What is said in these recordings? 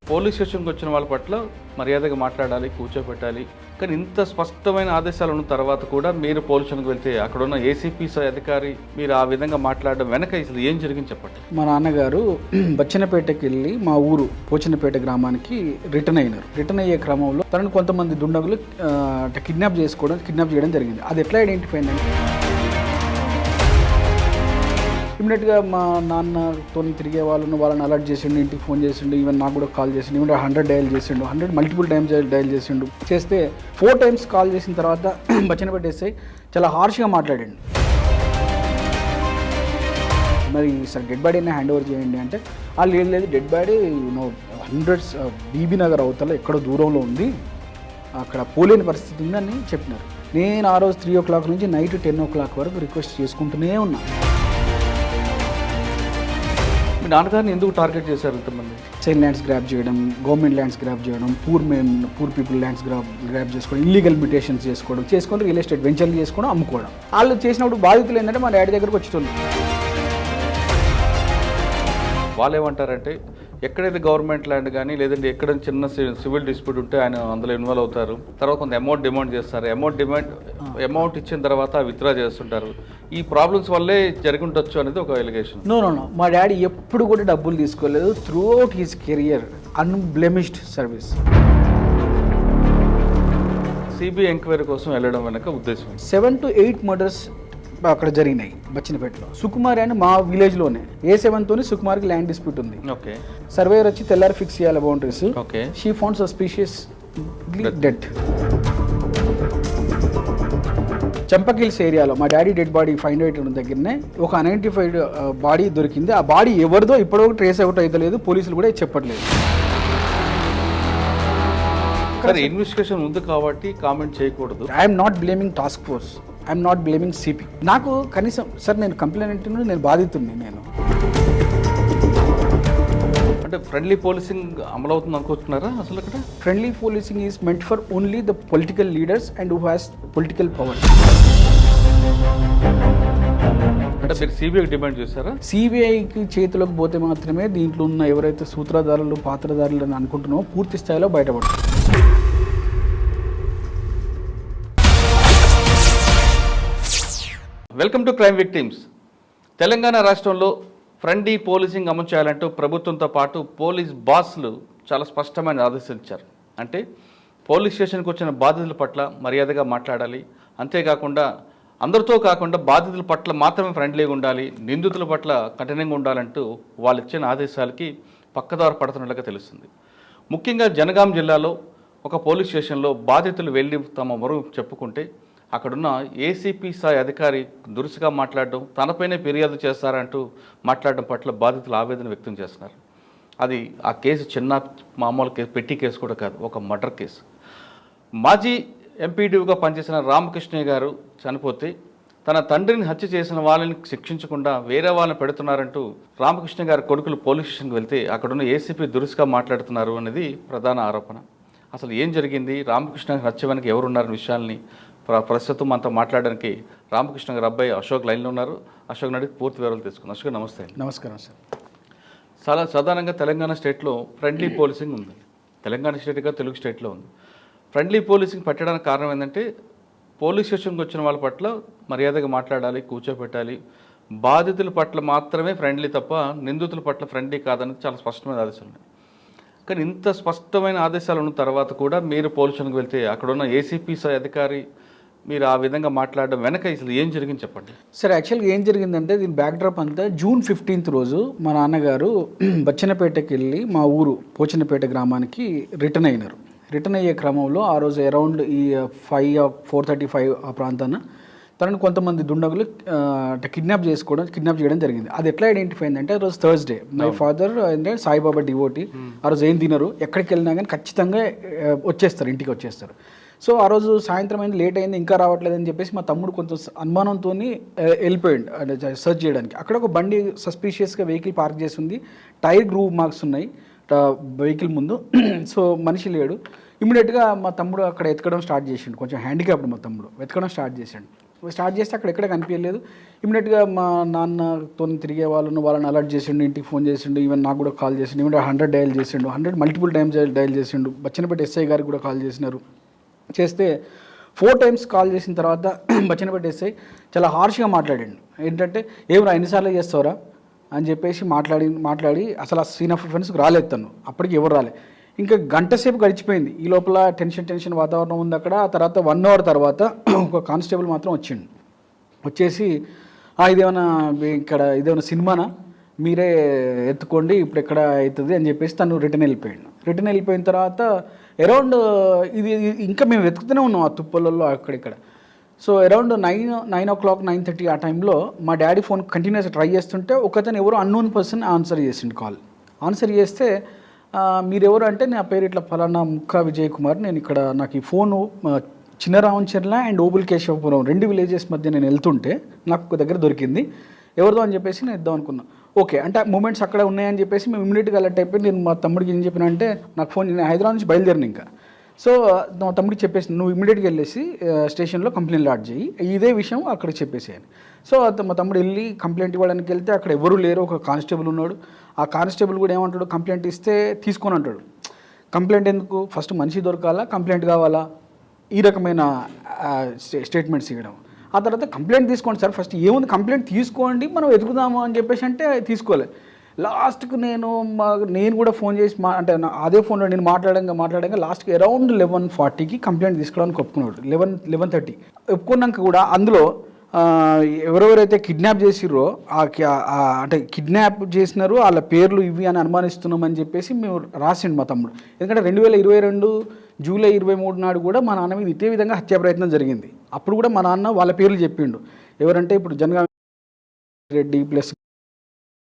Police స్టేషన్కి వచ్చిన వాళ్ళ పట్ల మర్యాదగా మాట్లాడాలి, కూర్చోబెట్టాలి. కానీ ఇంత స్పష్టమైన ఆదేశాలు ఉన్న తర్వాత కూడా మీరు పోలీస్ స్టేషన్కి వెళ్తే అక్కడ ఉన్న ఏసీపీ అధికారి మీరు ఆ విధంగా మాట్లాడడం వెనక అసలు ఏం జరిగింది చెప్పండి. మా నాన్నగారు బచ్చన్నపేటకి వెళ్ళి మా ఊరు పోచన్నపేట గ్రామానికి రిటర్న్ అయినారు. రిటర్న్ అయ్యే క్రమంలో తనను కొంతమంది దుండగులు కిడ్నాప్ చేయడం జరిగింది. అది ఎట్లా ఐడెంటిఫై అయిందంటే ఇమీడియట్గా మా నాన్నతో తిరిగే వాళ్ళని అలర్ట్ చేసిండు, ఇంటికి ఫోన్ చేసిండు, ఈవెన్ నాకు కూడా కాల్ చేసిండు. ఇమీడియట్ 100 డయల్ చేసిండు, 100 మల్టిపుల్ టైమ్స్ డయల్ చేసిండు. చేస్తే 4 టైమ్స్ కాల్ చేసిన తర్వాత బచ్చన్నపేట ఎస్ఐ చాలా హార్ష్గా మాట్లాడండి. మరి సార్ డెడ్ బాడీని హ్యాండ్ ఓవర్ చేయండి అంటే వాళ్ళు లేదు డెడ్ బాడీ 100 బీబీ నగర్ అవతల ఎక్కడో దూరంలో ఉంది, అక్కడ పోలేని పరిస్థితి ఉందని చెప్పినారు. నేను ఆ రోజు 3 o'clock నుంచి నైట్ 10 o'clock వరకు రిక్వెస్ట్ చేసుకుంటూనే ఉన్నా. మీ నాన్నగారిని ఎందుకు టార్గెట్ చేశారు ఇంతమంది? చైల్డ్ ల్యాండ్స్ గ్రాప్ చేయడం, గవర్నమెంట్ ల్యాండ్స్ గ్రాప్ చేయడం, పూర్ పీపుల్ ల్యాండ్స్ గ్రాప్ చేసుకోవడం, ఇల్లీగల్ మ్యూటేషన్స్ చేసుకొని రియల్ ఎస్టేట్ వెంచర్లు చేసుకోవడం, అమ్ముకోవడం. వాళ్ళు చేసినప్పుడు బాధితులు ఏంటంటే మా డాడీ దగ్గరకు వచ్చేటోళ్ళు. వాళ్ళు ఏమంటారంటే ఎక్కడైతే గవర్నమెంట్ ల్యాండ్ కానీ లేదంటే ఎక్కడ చిన్న సివిల్ డిస్ప్యూట్ ఉంటే ఆయన అందులో ఇన్వాల్వ్ అవుతారు. తర్వాత కొంత అమౌంట్ డిమాండ్ చేస్తారు. అమౌంట్ ఇచ్చిన తర్వాత విత్డ్రా చేస్తుంటారు. ఈ ప్రాబ్లమ్స్ వల్లే జరిగి ఉండొచ్చు అనేది ఒక ఎలిగేషన్. నో మా డాడీ ఎప్పుడు కూడా డబ్బులు తీసుకోలేదు. Throughout his career unblemished service. CBI enquiry కోసం వెళ్ళడం వెనక ఉద్దేశం 7 to 8 మర్డర్స్ అక్కడ జరిగినాయి బచ్చన్నపేటలో. సుకుమారి అని మా విలేజ్లోనే A7తోనే సుకుమార్కి ల్యాండ్ డిస్ప్యూట్ ఉంది. ఓకే, సర్వేయర్ వచ్చి తెల్లారి ఫిక్స్ చేయాలి boundaries. Okay, she found suspicious dead. Champak Hills ఏరియాలో మా డాడీ డెడ్ బాడీ ఫైండ్ అయిన దగ్గరనే ఒక అన్ఐడెంటిఫైడ్ బాడీ దొరికింది. ఆ బాడీ ఎవరిదో ఇప్పటివరకు ట్రేస్ అవుట్ అయితే లేదు, పోలీసులు కూడా చెప్పట్లేదు. ఇన్వెస్టిగేషన్ ఉంది కాబట్టి కామెంట్ చేయకూడదు. I'm not blaming task force, I'm not blaming CP. నాకు కనీసం సార్ నేను కంప్లైంట్ నేను బాధితుడిని. నేను అంటే ఫ్రెండ్లీ పోలీసింగ్ అమలు అవుతుంది అనుకుంటున్నారా? అసలు ఇక్కడ friendly policing is meant for only the political leaders and who has political power. అంటే మీరు సిబిఐకి డిమాండ్ చేశారా? సిబిఐకి చేతిలోకి పోతే మాత్రమే దీంట్లో ఉన్న ఎవరైతే సూత్రధారులు పాత్రధారులు అని అనుకుంటున్నామో పూర్తి స్థాయిలో బయటపడతారు. Welcome to crime victims. Telangana రాష్ట్రంలో ఫ్రెండ్లీ పోలీసింగ్ అమలు చేయాలంటూ ప్రభుత్వంతో పాటు పోలీస్ బాస్లు చాలా స్పష్టమైన ఆదేశించారు. అంటే పోలీస్ స్టేషన్కి వచ్చిన బాధితుల పట్ల మర్యాదగా మాట్లాడాలి, అంతేకాకుండా అందరితో కాకుండా బాధితుల పట్ల మాత్రమే ఫ్రెండ్లీగా ఉండాలి, నిందితుల పట్ల కఠినంగా ఉండాలంటూ వాళ్ళు ఇచ్చిన ఆదేశాలకి పక్కదారు పడుతున్నట్లుగా తెలుస్తుంది. ముఖ్యంగా జనగాం జిల్లాలో ఒక పోలీస్ స్టేషన్లో బాధితులు వెళ్ళి తమ మొరు చెప్పుకుంటే అక్కడున్న ఏసీపీ స్థాయి అధికారి దురుసుగా మాట్లాడడం, తనపైనే ఫిర్యాదు చేస్తారంటూ మాట్లాడడం పట్ల బాధితులు ఆవేదన వ్యక్తం చేస్తున్నారు. అది ఆ కేసు చిన్న మామూలు కేసు, పెట్టి కేసు కూడా కాదు, ఒక మర్డర్ కేసు. మాజీ ఎంపీడీగా పనిచేసిన రామకృష్ణయ్య గారు చనిపోతే తన తండ్రిని హత్య చేసిన వాళ్ళని శిక్షించకుండా వేరే వాళ్ళని పెడుతున్నారంటూ రామకృష్ణ గారి కొడుకులు పోలీస్ స్టేషన్కి వెళ్తే అక్కడున్న ఏసీపీ దురుసుగా మాట్లాడుతున్నారు అనేది ప్రధాన ఆరోపణ. అసలు ఏం జరిగింది, రామకృష్ణ హత్య వెనక ఎవరున్నారనే విషయాల్ని ప్రస్తుతం మనతో మాట్లాడడానికి రామకృష్ణ గారు అబ్బాయి అశోక్ లైన్లో ఉన్నారు. అశోక్ అడిగి పూర్తి వివరాలు తీసుకున్నాం. అశోక్ నమస్తే. నమస్కారం సార్. చాలా సాధారణంగా తెలంగాణ స్టేట్లో ఫ్రెండ్లీ పోలీసింగ్ ఉంది. తెలంగాణ స్టేట్గా తెలుగు స్టేట్లో ఉంది. ఫ్రెండ్లీ పోలీసింగ్ పెట్టడానికి కారణం ఏంటంటే పోలీస్ స్టేషన్కి వచ్చిన వాళ్ళ పట్ల మర్యాదగా మాట్లాడాలి, కూర్చోబెట్టాలి, బాధితుల పట్ల మాత్రమే ఫ్రెండ్లీ తప్ప నిందితుల పట్ల ఫ్రెండ్లీ కాదని చాలా స్పష్టమైన ఆదేశాలు ఉన్నాయి. కానీ ఇంత స్పష్టమైన ఆదేశాలు ఉన్న తర్వాత కూడా మీరు పోలీస్ స్టేషన్కి వెళ్తే అక్కడున్న ఏసీపీ అధికారి మీరు ఆ విధంగా మాట్లాడడం వెనక అసలు ఏం జరిగింది చెప్పండి. సార్ యాక్చువల్గా ఏం జరిగిందంటే దీని బ్యాక్డ్రాప్ అంతా June 15th రోజు మా నాన్నగారు బచ్చన్నపేటకి వెళ్ళి మా ఊరు పోచన్నపేట గ్రామానికి రిటర్న్ అయినారు. రిటర్న్ అయ్యే క్రమంలో ఆ రోజు అరౌండ్ ఈ 4:35 ఆ ప్రాంతాన తనను కొంతమంది దుండగులు కిడ్నాప్ చేయడం జరిగింది. అది ఎట్లా ఐడెంటిఫై అయిందంటే ఆ రోజు థర్స్డే. మై ఫాదర్ అంటే సాయిబాబా డివోటీ. ఆ రోజు ఏం తినరు, ఎక్కడికి వెళ్ళినా కానీ ఖచ్చితంగా వచ్చేస్తారు, ఇంటికి వచ్చేస్తారు. సో ఆ రోజు సాయంత్రం అయింది, లేట్ అయింది, ఇంకా రావట్లేదని చెప్పేసి మా తమ్ముడు కొంచెం అనుమానంతో వెళ్ళిపోయాడు అంటే సర్చ్ చేయడానికి. అక్కడ ఒక బండి సస్పీషియస్గా వెహికల్ పార్క్ చేసి ఉంది, టైర్ గ్రూవ్ మార్క్స్ ఉన్నాయి వెహికల్ ముందు. సో మనిషి లేడు. ఇమీడియట్గా మా తమ్ముడు అక్కడ ఎతకడం స్టార్ట్ చేసిండు. కొంచెం హ్యాండిక్యాప్డ్ మా తమ్ముడు, వెతకడం స్టార్ట్ చేసాడు. స్టార్ట్ చేస్తే అక్కడ ఎక్కడ కనిపించలేదు. ఇమీడియట్గా మా నాన్నతో తిరిగే వాళ్ళని అలర్ట్ చేసిండు, ఇంటికి ఫోన్ చేసిండు, ఈవెన్ నాకు కూడా కాల్ చేసిండు. ఇమీడియట్ 100 డయల్ చేసిండు, 100 మల్టిపుల్ టైమ్స్ డయల్ చేసిండు. బచ్చనపేట ఎస్ఐ గారికి కూడా కాల్ చేసినారు. చేస్తే 4 టైమ్స్ కాల్ చేసిన తర్వాత బచ్చనపేట ఎస్ఐ చాలా హార్ష్గా మాట్లాడాడు. ఏంటంటే ఏమరా ఎన్నిసార్లు చేస్తావురా అని చెప్పేసి మాట్లాడి అసలు ఆ సీన్ ఆఫ్ అఫెన్స్కి రాలేదు తను. అప్పటికి ఎవరు రాలే. ఇంకా గంట సేపు గడిచిపోయింది. ఈ లోపల టెన్షన్ వాతావరణం ఉంది అక్కడ. ఆ తర్వాత 1 అవర్ తర్వాత ఒక కానిస్టేబుల్ మాత్రం వచ్చిండు. వచ్చేసి ఇదేమైనా సినిమానా, మీరే ఎత్తుకోండి, ఇప్పుడు ఎక్కడ అవుతుంది అని చెప్పేసి తను రిటర్న్ వెళ్ళిపోయిన తర్వాత అరౌండ్ ఇది ఇంకా మేము వెతుకుతూనే ఉన్నాం ఆ తుప్పలలో అక్కడిక్కడ. సో అరౌండ్ 9 o'clock 9:30 ఆ టైంలో మా డాడీ ఫోన్ కంటిన్యూస్గా ట్రై చేస్తుంటే ఒకతను ఎవరో అన్నోన్ పర్సన్ ఆన్సర్ చేసిండు కాల్. ఆన్సర్ చేస్తే మీరెవరు అంటే నా పేరు ఇట్లా ఫలానా ముక్కా విజయ్ కుమార్, నేను ఇక్కడ నాకు ఈ phone Chinnaravancherla and Obul Kesavapuram 2 villages మధ్య నేను వెళ్తుంటే నాకు ఒక దగ్గర దొరికింది, ఎవరిదో అని చెప్పేసి నేను ఇద్దాం అనుకున్నాను. ఓకే అంటే మూమెంట్స్ అక్కడ ఉన్నాయని చెప్పేసి మేము ఇమీడియట్గా అలర్ట్ అయిపోయి నేను మా తమ్ముడికి ఏం చెప్పిన అంటే నాకు ఫోన్, నేను హైదరాబాద్ నుంచి బయలుదేరిన ఇంకా. సో మా తమ్ముడికి చెప్పేసి నువ్వు ఇమీడియట్గా వెళ్ళేసి స్టేషన్లో కంప్లైంట్ లాడ్జ్ చేయి, ఇదే విషయం అక్కడ చెప్పేసేయని. సో మా తమ్ముడు వెళ్ళి కంప్లైంట్ ఇవ్వడానికి వెళ్తే అక్కడ ఎవరు లేరు, ఒక కానిస్టేబుల్ ఉన్నాడు. ఆ కానిస్టేబుల్ కూడా ఏమంటాడు, కంప్లైంట్ ఇస్తే తీసుకొని అంటాడు. కంప్లైంట్ ఎందుకు, ఫస్ట్ మనిషి దొరకాలా, కంప్లైంట్ కావాలా, ఈ రకమైన స్టేట్మెంట్స్ ఇవ్వడం. ఆ తర్వాత కంప్లైంట్ తీసుకోండి సార్, ఫస్ట్ ఏముంది కంప్లైంట్ తీసుకోండి మనం వెతుకుదాము అని చెప్పేసి అంటే తీసుకోలే. లాస్ట్కు నేను కూడా ఫోన్ చేసి అంటే అదే ఫోన్లో నేను మాట్లాడంగా లాస్ట్కి అరౌండ్ 11:40కి కంప్లైంట్ తీసుకోవడానికి ఒప్పుకున్నాడు. 11:30 ఒప్పుకున్నాక కూడా అందులో ఎవరెవరైతే కిడ్నాప్ చేసిర్రో అంటే కిడ్నాప్ చేసినారు వాళ్ళ పేర్లు ఇవి అని అనుమానిస్తున్నామని చెప్పేసి మేము రాసిండు మా తమ్ముడు. ఎందుకంటే 2022 జూలై 23 నాడు కూడా మా నాన్న మీద ఇదే విధంగా హత్యా ప్రయత్నం జరిగింది. అప్పుడు కూడా మా నాన్న వాళ్ళ పేర్లు చెప్పిండు. ఎవరంటే ఇప్పుడు జనగామ రెడ్డి ప్లస్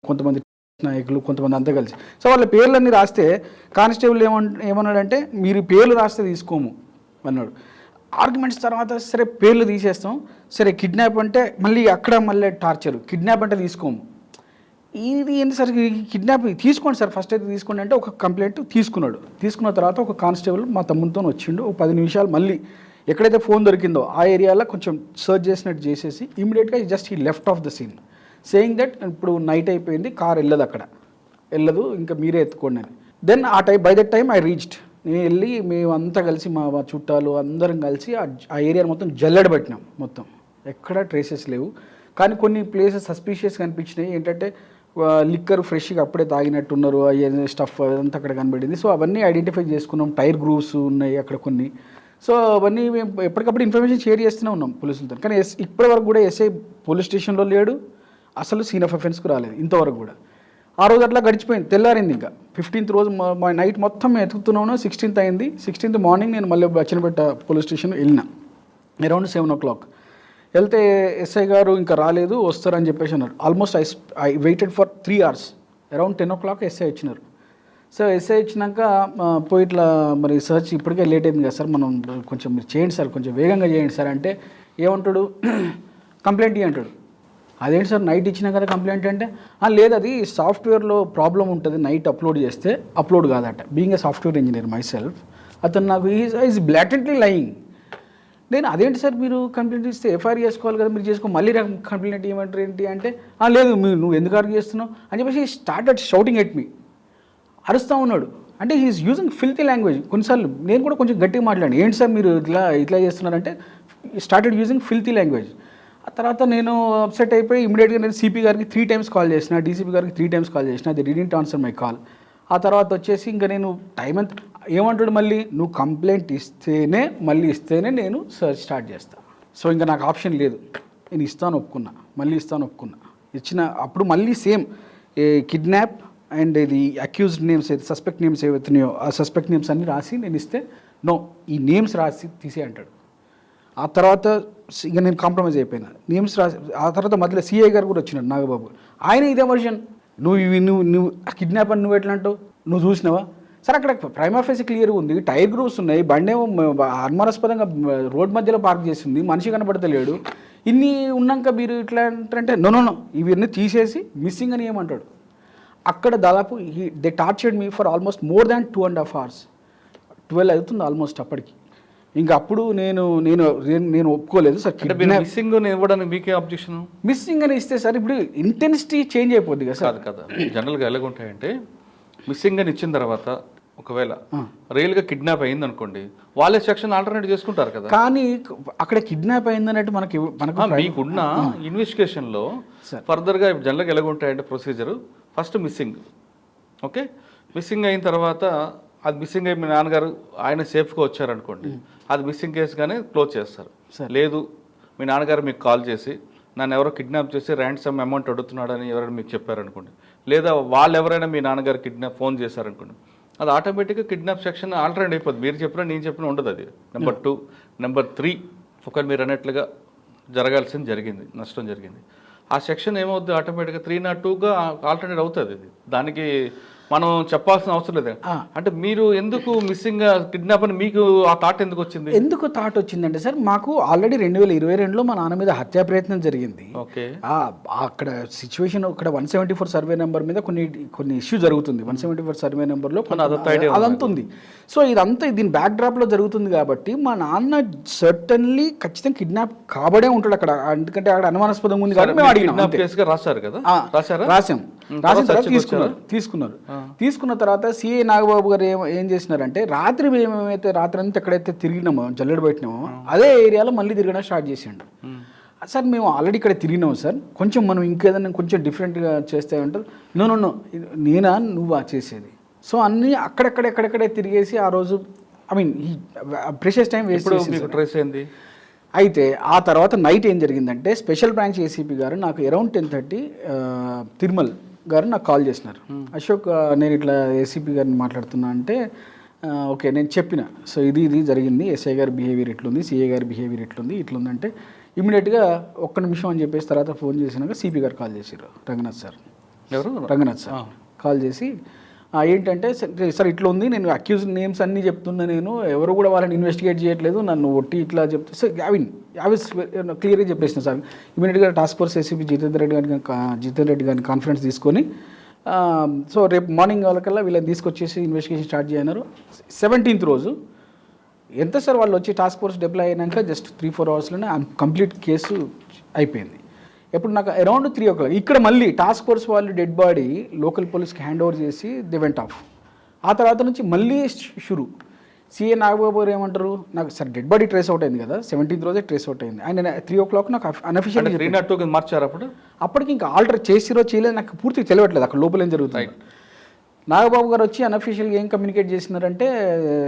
కొంతమంది నాయకులు, కొంతమంది అంతా కలిసి. సో వాళ్ళ పేర్లన్నీ రాస్తే కానిస్టేబుల్ ఏమన్నాడంటే మీరు పేర్లు రాస్తే తీసుకోము అన్నాడు. ఆర్గ్యుమెంట్స్ తర్వాత సరే పేర్లు తీసేస్తాం, సరే కిడ్నాప్ అంటే మళ్ళీ టార్చర్, కిడ్నాప్ అంటే తీసుకోము. ఇది ఏంటి సార్, కిడ్నాప్ తీసుకోండి సార్ ఫస్ట్ అయితే తీసుకోండి అంటే ఒక కంప్లైంట్ తీసుకున్నాడు. తీసుకున్న తర్వాత ఒక కానిస్టేబుల్ మా తమ్ముతో వచ్చిండు. ఒక 10 నిమిషాలు మళ్ళీ ఎక్కడైతే ఫోన్ దొరికిందో ఆ ఏరియాలో కొంచెం సర్చ్ చేసినట్టు చేసేసి ఇమీడియట్గా జస్ట్ ఈ left of the scene saying that ఇప్పుడు నైట్ అయిపోయింది, కార్ వెళ్ళదు ఇంకా మీరే ఎత్తుకోండి అని. Then by that time I reached. నేను వెళ్ళి మేమంతా కలిసి మా చుట్టాలు అందరం కలిసి ఆ ఏరియా మొత్తం జల్లెడబట్టినాం. మొత్తం ఎక్కడ ట్రేసెస్ లేవు. కానీ కొన్ని ప్లేసెస్ సస్పీషియస్ కనిపించినాయి. ఏంటంటే లిక్కర్ ఫ్రెష్గా అప్పుడే తాగినట్టున్నారు, స్టఫ్ అదంతా అక్కడ కనబడింది. సో అవన్నీ ఐడెంటిఫై చేసుకున్నాం. టైర్ గ్రూవ్స్ ఉన్నాయి అక్కడ కొన్ని. సో అవన్నీ మేము ఎప్పటికప్పుడు ఇన్ఫర్మేషన్ షేర్ చేస్తూనే ఉన్నాం పోలీసులతో. కానీ ఇప్పటివరకు కూడా ఎస్ఐ పోలీస్ స్టేషన్లో లేడు, అసలు సీన్ ఆఫ్ అఫెన్స్కి రాలేదు ఇంతవరకు కూడా. ఆ రోజు అట్లా గడిచిపోయింది. తెల్లారింది ఇంకా 15th రోజు మా నైట్ మొత్తం మేము ఎతుకుతున్నాను. 16th అయింది. 16th మార్నింగ్ నేను మళ్ళీ బచ్చనపేట పోలీస్ స్టేషన్ వెళ్ళిన అరౌండ్ 7 o'clock. వెళ్తే ఎస్ఐ గారు ఇంకా రాలేదు, వస్తారని చెప్పేసి అన్నారు. Almost I waited for 3 hours. Around 10 o'clock SI వచ్చినారు. సో ఎస్ఐ వచ్చినాక పోయి ఇట్లా మరి సర్చ్ ఇప్పటికే లేట్ అయింది కదా సార్, మనం కొంచెం మీరు చేయండి సార్, కొంచెం వేగంగా చేయండి సార్ అంటే ఏమంటాడు, కంప్లైంట్ అంటాడు. అదేంటి సార్ నైట్ ఇచ్చినా కదా కంప్లైంట్ అంటే, లేదు అది సాఫ్ట్వేర్లో ప్రాబ్లం ఉంటుంది, నైట్ అప్లోడ్ చేస్తే అప్లోడ్ కాదట. Being a software engineer my self, అతను నాకు ఈజ్ బ్లాటెంట్లీ లయింగ్. నేను అదేంటి సార్ మీరు కంప్లైంట్ ఇస్తే ఎఫ్ఐఆర్ చేసుకోవాలి కదా, మీరు చేసుకో, మళ్ళీ కంప్లైంట్ ఇవ్వమంటారు ఏంటి అంటే, లేదు నువ్వు ఎందుకు ఆర్గ్యూ చేస్తున్నావు అని చెప్పేసి స్టార్టెడ్ షౌటింగ్ ఎట్ మీ, అరుస్తూ ఉన్నాడు. అంటే హీఈస్ యూజింగ్ ఫిల్తీ లాంగ్వేజ్. కొన్నిసార్లు నేను కూడా కొంచెం గట్టిగా మాట్లాడాను, ఏంటి సార్ మీరు ఇట్లా చేస్తున్నారంటే స్టార్టెడ్ యూజింగ్ ఫిల్తీ లాంగ్వేజ్. ఆ తర్వాత నేను అప్సెట్ అయిపోయి ఇమీడియట్గా నేను సిపి గారికి 3 times కాల్ చేసిన, డీసీపీ గారికి 3 times కాల్ చేసిన, the didn't answer my call. ఆ తర్వాత వచ్చేసి ఇంకా నేను టైం అంత ఏమంటాడు, మళ్ళీ నువ్వు కంప్లైంట్ ఇస్తేనే నేను సర్చ్ స్టార్ట్ చేస్తాను. సో ఇంకా నాకు ఆప్షన్ లేదు, నేను మళ్ళీ ఇస్తాను ఒప్పుకున్నా. అప్పుడు మళ్ళీ సేమ్ కిడ్నాప్ అండ్ ఇది అక్యూజ్డ్ నేమ్స్ అయితే సస్పెక్ట్ నేమ్స్ ఏవైతున్నాయో ఆ సస్పెక్ట్ నేమ్స్ అన్నీ రాసి నేను ఇస్తే నో ఈ నేమ్స్ రాసి తీసే అంటాడు. ఆ తర్వాత ఇక నేను కాంప్రమైజ్ అయిపోయినా, నేమ్స్ రాసి. ఆ తర్వాత మధ్యలో సిఐ గారు కూడా వచ్చినాడు, నాగబాబు. ఆయన ఇదే వర్షన్, నువ్వు కిడ్నాప్ అని నువ్వు ఎట్లా అంటావు, నువ్వు చూసినావా సార్, అక్కడ ప్రైమా ఫేసి క్లియర్గా ఉంది, టైర్ గ్రూవ్స్ ఉన్నాయి, బండేమో అనుమానాస్పదంగా రోడ్ మధ్యలో పార్క్ చేసింది, మనిషి కనబడతలేడు, ఇన్ని ఉన్నాక మీరు ఇట్లా అంటే నో ఇవన్నీ తీసేసి మిస్సింగ్ అని ఏమంటాడు. అక్కడ దాదాపు they tortured me for almost more than 2.5 hours. 12 అవుతుంది ఆల్మోస్ట్. అప్పటికి ఇంకా అప్పుడు నేను నేను నేను ఒప్పుకోలేదు సార్. అంటే మీరు మిస్సింగ్ ఇవ్వడానికి మీకే అబ్జెక్షన్? మిస్సింగ్ అని ఇస్తే సార్ ఇప్పుడు ఇంటెన్సిటీ చేంజ్ అయిపోద్ది కదా సార్. కాదు జనరల్గా ఎలాగుంటాయంటే మిస్సింగ్ అని ఇచ్చిన తర్వాత ఒకవేళ రియల్గా కిడ్నాప్ అయింది అనుకోండి, వాళ్ళే సెక్షన్ ఆల్టర్నేట్ చేసుకుంటారు కదా. కానీ అక్కడ కిడ్నాప్ అయిందన్నట్టు మనకు మీకున్న ఇన్వెస్టిగేషన్లో ఫర్దర్గా జనరల్గా ఎలాగుంటాయంటే procedure first missing. Okay, missing అయిన తర్వాత అది మిస్సింగ్ అయి మీ నాన్నగారు ఆయన సేఫ్గా వచ్చారనుకోండి, అది మిస్సింగ్ కేసుగానే క్లోజ్ చేస్తారు. లేదు మీ నాన్నగారు మీకు కాల్ చేసి నన్ను ఎవరో కిడ్నాప్ చేసి ర్యాంసమ్ అమౌంట్ అడుగుతున్నాడని ఎవరైనా మీకు చెప్పారనుకోండి, లేదా వాళ్ళు ఎవరైనా మీ నాన్నగారు ఫోన్ చేశారనుకోండి, అది ఆటోమేటిక్గా కిడ్నాప్ సెక్షన్ ఆల్టర్నేట్ అయిపోద్ది. మీరు చెప్పినా నేను చెప్పినా ఉండదు అది. నెంబర్ 2. నెంబర్ 3, ఒకవేళ మీరు అన్నట్లుగా జరగాల్సింది జరిగింది, నష్టం జరిగింది, ఆ సెక్షన్ ఏమవుద్ది ఆటోమేటిక్గా 302గా ఆల్టర్నేట్ అవుతుంది. అది దానికి మనం చెప్పాల్సిన అవసరం లేదు. అంటే మీరు ఎందుకు మిస్సింగ్ కిడ్నాప్ అని మీకు ఆ థాట్ ఎందుకు వచ్చింది? ఎందుకు థాట్ వచ్చిందంటే సార్, మాకు ఆల్రెడీ 2022లో మా నాన్న మీద హత్యా ప్రయత్నం జరిగింది. ఓకే, అక్కడ సిచ్యువేషన్ అక్కడ 174 సర్వే నెంబర్ మీద కొన్ని ఇష్యూ జరుగుతుంది. 174 సర్వే నెంబర్లో అదంతా ఉంది. సో ఇదంతా దీని బ్యాక్ డ్రాప్లో జరుగుతుంది కాబట్టి మా నాన్న సర్టన్లీ ఖచ్చితంగా కిడ్నాప్ కాబడే ఉంటాడు అక్కడ. ఎందుకంటే అక్కడ అనుమానాస్పదంగా ఉంది కాబట్టి మేము అడిగినాం. రాశారు కదా, రాసిన తర్వాత తీసుకున్న తర్వాత సిఐ నాగబాబు గారు ఏం చేసినారంటే, రాత్రి మేమైతే రాత్రి అంతా ఎక్కడైతే తిరిగినామో జల్లెడ పెట్టినామో అదే ఏరియాలో మళ్ళీ తిరగడం స్టార్ట్ చేసిండు. సార్ మేము ఆల్రెడీ ఇక్కడ తిరిగినాము సార్, కొంచెం మనం ఇంకేదైనా కొంచెం డిఫరెంట్గా చేస్తే అంటారు. నో నేనా నువ్వా చేసేది? సో అన్నీ అక్కడెక్కడెక్కడెక్కడే తిరిగేసి ఆ రోజు I mean precious time waste trace అయింది. అయితే ఆ తర్వాత నైట్ ఏం జరిగిందంటే, స్పెషల్ బ్రాంచ్ ఏసీపీ గారు నాకు అరౌండ్ 10:30 తిరుమల్ గారు నాకు కాల్ చేసినారు. అశోక్, నేను ఇట్లా ఏసీపీ గారిని మాట్లాడుతున్నా అంటే, ఓకే నేను చెప్పిన, సో ఇది జరిగింది, ఎస్ఐ గారి బిహేవియర్ ఇట్లుంది, సిఏ గారి బిహేవియర్ ఇట్లుందంటే ఇమీడియట్గా ఒక్క నిమిషం అని చెప్పేసి తర్వాత ఫోన్ చేసినాక సిపి గారు కాల్ చేశారు, రంగనాథ్ సార్. ఎవరు? రంగనాథ్ సార్ కాల్ చేసి ఏంటంటే, సార్ ఇట్లా ఉంది, నేను అక్యూజ్ నేమ్స్ అన్నీ చెప్తున్నా, నేను ఎవరు కూడా వాళ్ళని ఇన్వెస్టిగేట్ చేయట్లేదు, నన్ను ఒట్టి ఇట్లా చెప్తే సార్ అవి క్లియర్గా చెప్పేసిన సార్. ఇమీడియట్గా task force ACP Jitender Reddy గారిని కాన్ఫరెన్స్ తీసుకొని, సో రేపు మార్నింగ్ వాళ్ళకల్లా వీళ్ళని తీసుకొచ్చేసి ఇన్వెస్టిగేషన్ స్టార్ట్ చేయన్నారు. 17th రోజు ఎంత సార్ వాళ్ళు వచ్చి టాస్క్ ఫోర్స్ డిప్లాయ్ అయినాక జస్ట్ 3-4 అవర్స్లోనే కంప్లీట్ కేసు అయిపోయింది. ఎప్పుడు నాకు అరౌండ్ 3 o'clock ఇక్కడ మళ్ళీ టాస్క్ ఫోర్స్ వాళ్ళు డెడ్ బాడీ లోకల్ పోలీస్కి హ్యాండ్ ఓవర్ చేసి దే వెంట్ ఆఫ్. ఆ తర్వాత నుంచి మళ్ళీ షురు. సిఏ నాగబాబు గారు ఏమంటారు, నాకు sir dead body trace out అయింది కదా, 17th రోజే ట్రేస్ అవుట్ అయింది. ఆయన 3 o'clock నాకు అన్అఫిషియల్ 302 మార్చారు. అప్పటికి ఇంకా ఆల్టర్ చేసిరో చేయలేదు నాకు పూర్తిగా తెలియట్లేదు అక్కడ లోపల ఏం జరుగుతుంది. నాగబాబు గారు వచ్చి అన్అఫిషియల్గా ఏం కమ్యూనికేట్ చేసినారంటే,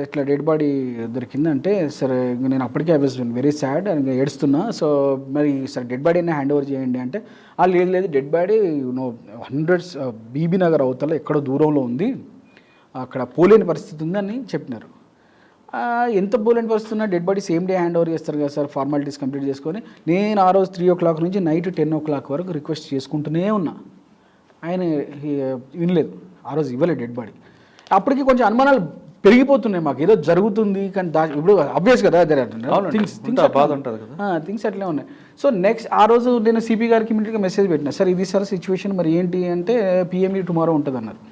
ఇట్లా డెడ్ బాడీ దొరికింది అంటే, సరే నేను అప్పటికే ఐ వాజ్ వెరీ సాడ్ అని ఏడుస్తున్నా, సో మరి సార్ డెడ్ బాడీని హ్యాండ్ ఓవర్ చేయండి అంటే, లేదు dead body hundreds BB Nagar అవతల ఎక్కడో దూరంలో ఉంది, అక్కడ పోలేని పరిస్థితి ఉందని చెప్పినారు. ఎంత పోలేని పరిస్థితి ఉన్నా dead body same day hand over చేస్తారు కదా సార్, ఫార్మాలిటీస్ కంప్లీట్ చేసుకొని. నేను ఆ రోజు 3 o'clock నుంచి నైట్ 10 o'clock వరకు రిక్వెస్ట్ చేసుకుంటూనే ఉన్నా, ఆయన వినలేదు. ఆ రోజు ఇవ్వలేదు డెడ్ బాడీ. అప్పటికి కొంచెం అనుమానాలు పెరిగిపోతున్నాయి మాకు, ఏదో జరుగుతుంది కానీ ఇప్పుడు అబ్వియస్ కదా థింగ్స్ అట్లే ఉన్నాయి. సో నెక్స్ట్ ఆ రోజు నేను సిపి గారికి ఇమీడియట్గా మెసేజ్ పెట్టినా, సార్ ఇది సార్ సిచ్యువేషన్ మరి ఏంటి అంటే, పిఎంఈ టుమారో ఉంటుంది అన్నారు.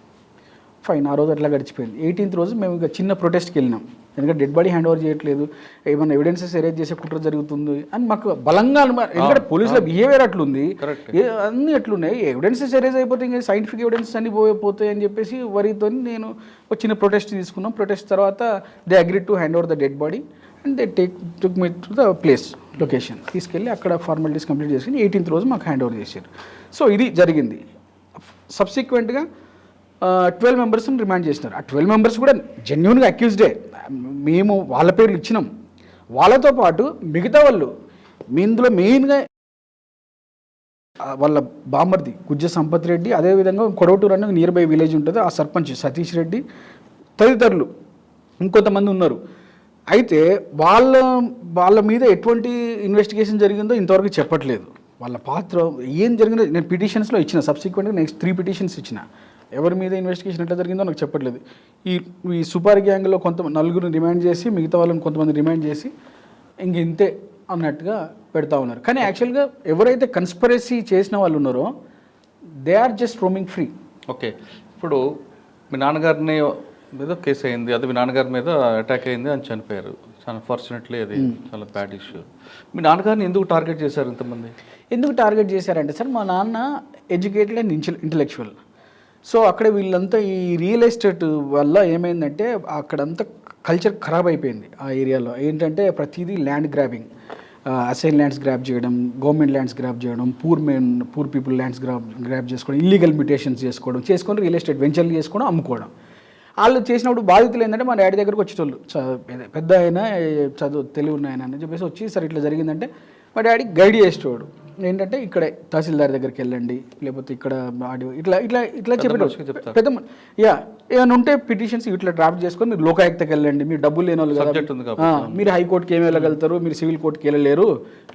ఫైన్, ఆ రోజు అట్లా గడిచిపోయింది. 18th రోజు మేము ఇక చిన్న ప్రొటెస్ట్కి వెళ్ళినాం, ఎందుకంటే డెడ్ బాడీ హ్యాండ్ ఓవర్ చేయట్లేదు, ఏమైనా ఎవిడెన్సెస్ ఎరేజ్ చేసే కుట్ర జరుగుతుంది అని మాకు బలంగా ఎందుకంటే పోలీసుల బిహేవియర్ అట్లుంది, అన్నీ అట్లున్నాయి, ఎవిడెన్సెస్ ఎరేజ్ అయిపోతే ఇంకా సైంటిఫిక్ ఎవిడెన్సెస్ అన్ని పోతాయి అని చెప్పేసి వరితో నేను ఒక చిన్న ప్రొటెస్ట్ తీసుకున్నాం. ప్రొటెస్ట్ తర్వాత they agreed to hand over the dead body and they took me to the place location, తీసుకెళ్ళి అక్కడ ఫార్మాలిటీస్ కంప్లీట్ చేసుకుని 18th రోజు మాకు హ్యాండ్ ఓవర్ చేశారు. సో ఇది జరిగింది. సబ్సిక్వెంట్గా 12 మెంబర్స్ని రిమాండ్ చేసినారు. ఆ 12 మెంబర్స్ కూడా జెన్యున్గా అక్యూజ్డే, మేము వాళ్ళ పేర్లు ఇచ్చినాం. వాళ్ళతో పాటు మిగతా వాళ్ళు ఇందులో మెయిన్గా వాళ్ళ బామర్ది గుజ్జ సంపత్ రెడ్డి, అదేవిధంగా కొడవటూరు అనే నియర్ బై విలేజ్ ఉంటుంది, ఆ సర్పంచ్ సతీష్ రెడ్డి, తదితరులు ఇంకొంతమంది ఉన్నారు. అయితే వాళ్ళ మీద ఎటువంటి ఇన్వెస్టిగేషన్ జరిగిందో ఇంతవరకు చెప్పట్లేదు. వాళ్ళ పాత్ర ఏం జరిగిందో నేను పిటిషన్స్లో ఇచ్చిన, సబ్సిక్వెంట్గా నెక్స్ట్ 3 petitions ఇచ్చిన. ఎవరి మీద ఇన్వెస్టిగేషన్ ఎట్లా జరిగిందో నాకు చెప్పట్లేదు. ఈ సుపారి గ్యాంగ్లో నలుగురిని రిమాండ్ చేసి మిగతా వాళ్ళని కొంతమంది రిమాండ్ చేసి ఇంతే అన్నట్టుగా పెడతా ఉన్నారు. కానీ యాక్చువల్గా ఎవరైతే కన్స్పరసీ చేసిన వాళ్ళు ఉన్నారో they are just roaming free. Okay, ఇప్పుడు మీ నాన్నగారిని ఏదో కేసు అయింది, అది మీ నాన్నగారి మీద అటాక్ అయింది అని చనిపోయారు. చాలా అన్ఫార్చునేట్లీ అది చాలా బ్యాడ్ ఇష్యూ. మీ నాన్నగారిని ఎందుకు టార్గెట్ చేశారు ఇంతమంది? ఎందుకు టార్గెట్ చేశారంటే సార్, మా నాన్న ఎడ్యుకేటెడ్ అండ్ ఇంటలెక్చువల్. సో అక్కడ వీళ్ళంతా ఈ రియల్ ఎస్టేట్ వల్ల ఏమైందంటే అక్కడంతా కల్చర్ ఖరాబ్ అయిపోయింది ఆ ఏరియాలో. ఏంటంటే ప్రతిదీ land grabbing, assign lands grab చేయడం, గవర్నమెంట్ ల్యాండ్స్ గ్రాబ్ చేయడం, పూర్ పీపుల్ ల్యాండ్స్ గ్రాబ్ చేసుకోవడం, ఇల్లీగల్ మ్యూటేషన్స్ చేసుకొని రియల్ ఎస్టేట్ వెంచర్లు చేసుకోవడం, అమ్ముకోవడం. వాళ్ళు చేసినప్పుడు బాధితులు ఏంటంటే మా డాడీ దగ్గరకు వచ్చేటోళ్ళు, పెద్ద ఆయన చదువు తెలివి ఉన్న ఆయన అని చెప్పేసి వచ్చి, సరే ఇట్లా జరిగిందంటే మా డాడీ గైడ్ చేసేవాడు. ఏంటంటే ఇక్కడ తహసీల్దార్ దగ్గరికి వెళ్ళండి, లేకపోతే ఇక్కడ ఇట్లా ఇట్లా ఇట్లా చెప్పేటప్పుడు పెద్ద ఏమైనా ఉంటే పిటిషన్స్ ఇట్లా డ్రాఫ్ట్ చేసుకొని మీరు లోకాయుక్తకి వెళ్ళండి, మీరు డబ్బులు లేని వాళ్ళు కదా, మీరు హైకోర్టుకి ఏమి వెళ్ళగలుగుతారు, మీరు సివిల్ కోర్టుకి వెళ్ళలేరు,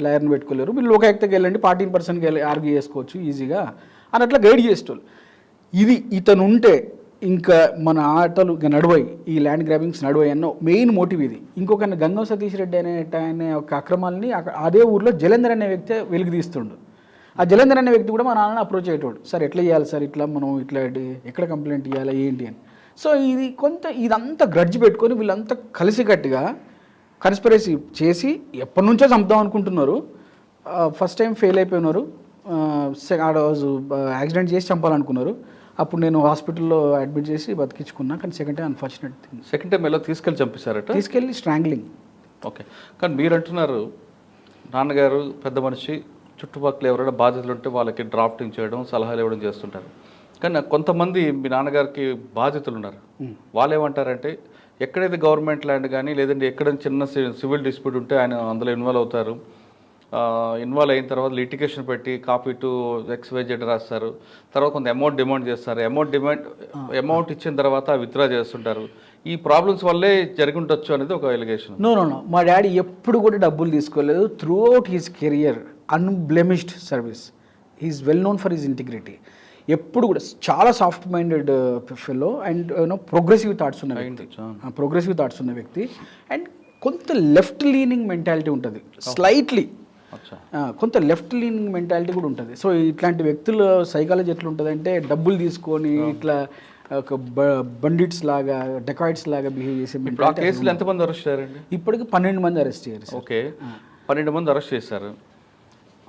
లాయర్ని పెట్టుకోలేరు, మీరు లోకాయుక్తకి వెళ్ళండి, 14% ఆర్గ్యూ చేసుకోవచ్చు ఈజీగా అని అట్లా గైడ్ చేసేటోళ్ళు. ఇది ఇతను ఉంటే ఇంకా మన ఆటలు ఇంకా నడువాయి, ఈ ల్యాండ్ గ్రాబింగ్స్ నడువాయి అన్న మెయిన్ మోటివ్ ఇది. ఇంకొక గంగం సతీష్ రెడ్డి అనే ఒక అక్రమాలని అదే ఊర్లో జలంధర్ అనే వ్యక్తి వెలుగు తీస్తుండు. ఆ జలంధర్ అనే వ్యక్తి కూడా మా నాన్న అప్రోచ్ అయ్యేటోడు, సార్ ఎట్లా చేయాలి సార్, ఇట్లా మనం ఇట్లా ఎక్కడ కంప్లైంట్ ఇవ్వాలి ఏంటి అని. సో ఇది ఇదంతా గ్రడ్జ్ పెట్టుకొని వీళ్ళంతా కలిసికట్టుగా కన్స్పిరసీ చేసి ఎప్పటి నుంచో చంపుదాం అనుకుంటున్నారు. ఫస్ట్ టైం ఫెయిల్ అయిపోయినారు, యాక్సిడెంట్ చేసి చంపాలనుకున్నారు. అప్పుడు నేను హాస్పిటల్లో అడ్మిట్ చేసి బతికించుకున్నా. కానీ second time unfortunate thing, second time ఎలా తీసుకెళ్ళి చంపేశారట? తీసుకెళ్ళి స్ట్రాంగ్లింగ్. ఓకే, కానీ మీరు అంటున్నారు నాన్నగారు పెద్ద మనిషి, చుట్టుపక్కల ఎవరైనా బాధ్యతలు ఉంటే వాళ్ళకి డ్రాఫ్టింగ్ చేయడం, సలహాలు ఇవ్వడం చేస్తుంటారు. కానీ కొంతమంది మీ నాన్నగారికి బాధ్యతలు ఉన్నారు, వాళ్ళు ఏమంటారంటే ఎక్కడైతే గవర్నమెంట్ ల్యాండ్ కానీ లేదంటే ఎక్కడైనా చిన్న సివిల్ డిస్ప్యూట్ ఉంటే ఆయన అందులో ఇన్వాల్వ్ అవుతారు. ఇన్వాల్వ్ అయిన తర్వాత లిటిగేషన్ పెట్టి కాపీ టు XYZ రాస్తారు. తర్వాత కొంత అమౌంట్ డిమాండ్ చేస్తారు. అమౌంట్ ఇచ్చిన తర్వాత విత్డ్రా చేస్తుంటారు. ఈ ప్రాబ్లమ్స్ వల్లే జరిగి ఉండొచ్చు అనేది ఒక ఎలిగేషన్. నో మా డాడీ ఎప్పుడు కూడా డబ్బులు తీసుకోలేదు. Throughout his career unblemished service. He is well known for his integrity. ఎప్పుడు కూడా చాలా soft minded fellow and progressive thoughts ఉన్న వ్యక్తి అండ్ కొంత లెఫ్ట్ లీనింగ్ మెంటాలిటీ ఉంటుంది, స్లైట్లీ కొంత లెఫ్ట్ లీనింగ్ మెంటాలిటీ కూడా ఉంటుంది. సో ఇట్లాంటి వ్యక్తుల సైకాలజీ ఎట్లా ఉంటుంది అంటే డబ్బులు తీసుకొని ఇట్లా ఒక బండిట్స్ లాగా, డెకాయిట్స్ లాగా బిహేవ్ చేసే. కేసులు ఎంతమంది అరెస్ట్ చేశారండి? ఇప్పటికి 12 మంది అరెస్ట్ చేశారు. ఓకే, 12 మంది అరెస్ట్ చేశారు.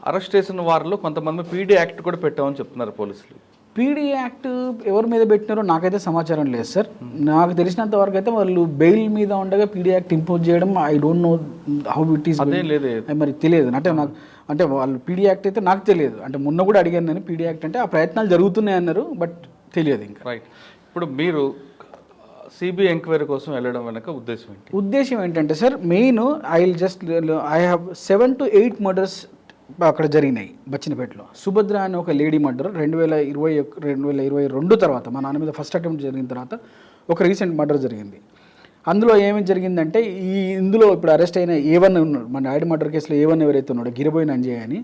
అరెస్ట్ చేసిన వారిలో కొంతమంది పీడీ యాక్ట్ కూడా పెట్టామని చెప్తున్నారు పోలీసులు. పీడీ యాక్ట్ ఎవరి మీద పెట్టినారో నాకైతే సమాచారం లేదు సార్. నాకు తెలిసినంత వరకు అయితే వాళ్ళు బెయిల్ మీద ఉండగా పీడీ యాక్ట్ ఇంపోజ్ చేయడం, I don't know how it is, మరి తెలియదు అంటే నాకు. అంటే వాళ్ళు పీడీ యాక్ట్ అయితే నాకు తెలియదు. అంటే మొన్న కూడా అడిగాను నేను, పీడీ యాక్ట్ అంటే ఆ ప్రయత్నాలు జరుగుతున్నాయి అన్నారు, బట్ తెలియదు ఇంకా. రైట్. ఇప్పుడు మీరు సిబిఐ ఎంక్వైరీ కోసం వెళ్ళడం వెనక ఉద్దేశం ఏంటంటే sir, main I have 7 to 8 murders అక్కడ జరిగినాయి బచ్చినపేటలో. సుభద్ర అనే ఒక లేడీ మర్డర్ 2022 తర్వాత, మా నాన్న మీద ఫస్ట్ అటెంప్ట్ జరిగిన తర్వాత ఒక రీసెంట్ మర్డర్ జరిగింది. అందులో ఏమి జరిగిందంటే ఇందులో ఇప్పుడు అరెస్ట్ అయిన A1 ఉన్నాడు, మన డాడీ మర్డర్ కేసులో A1 ఎవరైతే ఉన్నాడో గిరిబోయిన అంజయ్ అని,